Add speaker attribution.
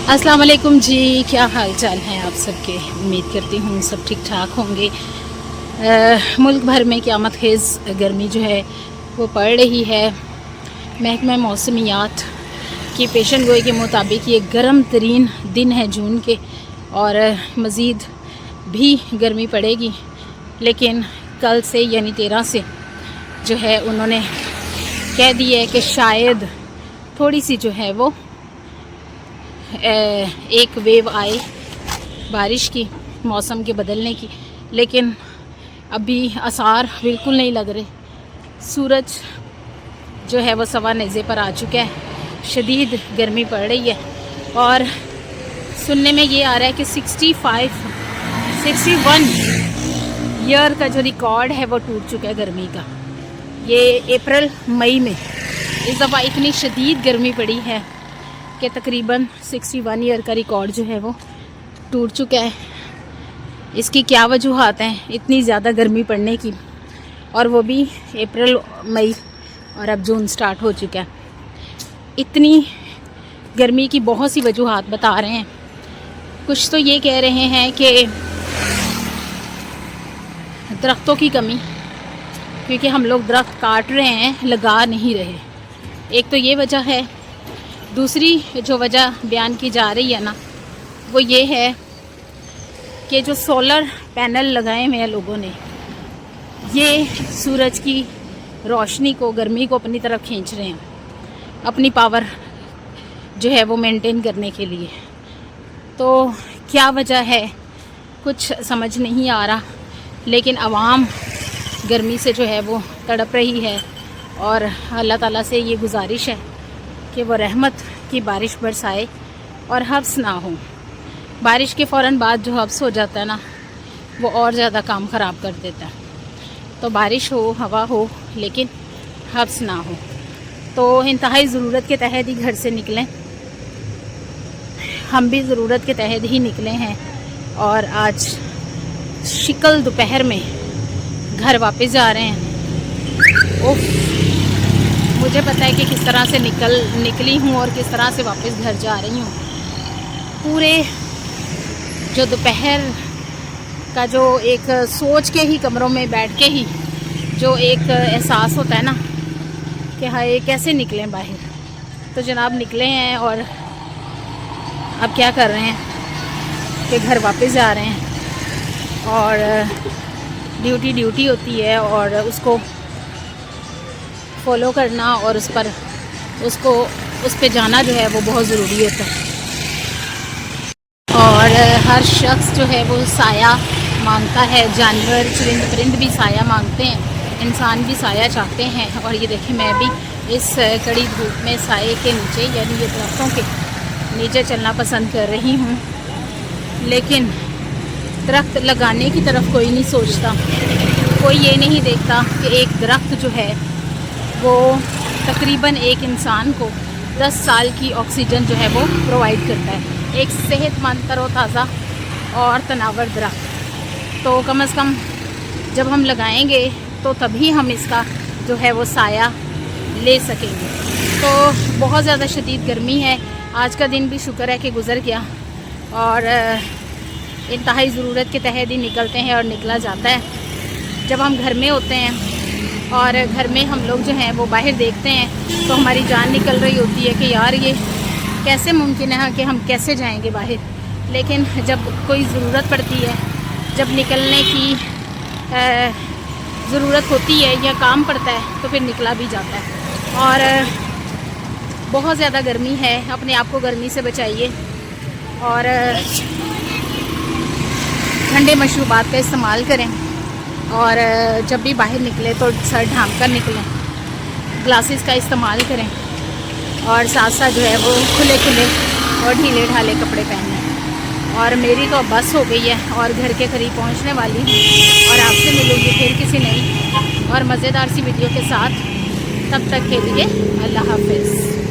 Speaker 1: अस्सलाम वालेकुम जी, क्या हाल चाल हैं आप सबके। उम्मीद करती हूँ सब ठीक ठाक होंगे। मुल्क भर में क़यामत खेज़ गर्मी जो है वो पड़ रही है। महकमा मौसमियात की पेशन गोई के मुताबिक ये गर्म तरीन दिन है जून के, और मज़ीद भी गर्मी पड़ेगी। लेकिन कल से यानी 13 से जो है उन्होंने कह दिया है कि शायद थोड़ी सी जो है वो एक वेव आए बारिश की, मौसम के बदलने की। लेकिन अभी आसार बिल्कुल नहीं लग रहे। सूरज जो है वो सवा नेज़े पर आ चुका है। शदीद गर्मी पड़ रही है और सुनने में ये आ रहा है कि 61 ईयर का जो रिकॉर्ड है वो टूट चुका है गर्मी का। ये अप्रैल मई में इस दफ़ा इतनी शदीद गर्मी पड़ी है कि तकरीबन 61 ईयर का रिकॉर्ड जो है वो टूट चुका है। इसकी क्या वजूहात हैं इतनी ज़्यादा गर्मी पड़ने की, और वो भी अप्रैल मई, और अब जून स्टार्ट हो चुका है। इतनी गर्मी की बहुत सी वजूहात बता रहे हैं। कुछ तो ये कह रहे हैं कि दरख्तों की कमी, क्योंकि हम लोग दरख्त काट रहे हैं, लगा नहीं रहे। एक तो ये वजह है। दूसरी जो वजह बयान की जा रही है ना, वो ये है कि जो सोलर पैनल लगाए हुए हैं लोगों ने, ये सूरज की रोशनी को, गर्मी को अपनी तरफ खींच रहे हैं, अपनी पावर जो है वो मेंटेन करने के लिए। तो क्या वजह है कुछ समझ नहीं आ रहा। लेकिन आवाम गर्मी से जो है वो तड़प रही है, और अल्लाह ताला से ये गुजारिश है कि वो रहमत की बारिश बरसाए और हब्स ना हो। बारिश के फ़ौरन बाद जो हब्स हो जाता है ना, वो और ज़्यादा काम ख़राब कर देता है। तो बारिश हो, हवा हो, लेकिन हब्स ना हो। तो इंतहाई ज़रूरत के तहत ही घर से निकलें। हम भी ज़रूरत के तहत ही निकले हैं, और आज शिकल दोपहर में घर वापस जा रहे हैं। ओफ, मुझे पता है कि किस तरह से निकली हूँ और किस तरह से वापस घर जा रही हूँ। पूरे जो दोपहर का जो एक सोच के ही कमरों में बैठ के ही जो एक एहसास होता है ना कि हाय कैसे निकलें बाहर, तो जनाब निकले हैं। और अब क्या कर रहे हैं कि घर वापस जा रहे हैं, और ड्यूटी होती है, और उसको फॉलो करना और उस पे जाना जो है वो बहुत ज़रूरी होता है। और हर शख्स जो है वो साया मांगता है। जानवर, चरिंद परिंद भी साया मांगते हैं, इंसान भी साया चाहते हैं। और ये देखिए, मैं भी इस कड़ी धूप में साए के नीचे, यानी ये दरख्तों के नीचे चलना पसंद कर रही हूँ। लेकिन दरख्त लगाने की तरफ कोई नहीं सोचता। कोई ये नहीं देखता कि एक दरख्त जो है वो तकरीबन एक इंसान को 10 साल की ऑक्सीजन जो है वो प्रोवाइड करता है। एक सेहतमंद, तरोताज़ा और तनावर दरख्त। तो कम से कम जब हम लगाएंगे तो तभी हम इसका जो है वो साया ले सकेंगे। तो बहुत ज़्यादा शदीद गर्मी है। आज का दिन भी शुक्र है कि गुज़र गया, और इंतहाई ज़रूरत के तहत ही निकलते हैं और निकला जाता है। जब हम घर में होते हैं और घर में हम लोग जो हैं वो बाहर देखते हैं, तो हमारी जान निकल रही होती है कि यार ये कैसे मुमकिन है कि हम कैसे जाएंगे बाहर। लेकिन जब कोई ज़रूरत पड़ती है, जब निकलने की ज़रूरत होती है या काम पड़ता है, तो फिर निकला भी जाता है। और बहुत ज़्यादा गर्मी है, अपने आप को गर्मी से बचाइए, और ठंडे मशरूबात का इस्तेमाल करें। और जब भी बाहर निकले तो सर ढाँप कर निकलें, ग्लासेस का इस्तेमाल करें, और साथ साथ जो है वो खुले और ढीले ढाले कपड़े पहनें। और मेरी तो बस हो गई है और घर के करीब पहुंचने वाली हूँ, और आपसे मिलूँगी फिर किसी नई और मज़ेदार सी वीडियो के साथ। तब तक के लिए अल्लाह हाफ़िज़।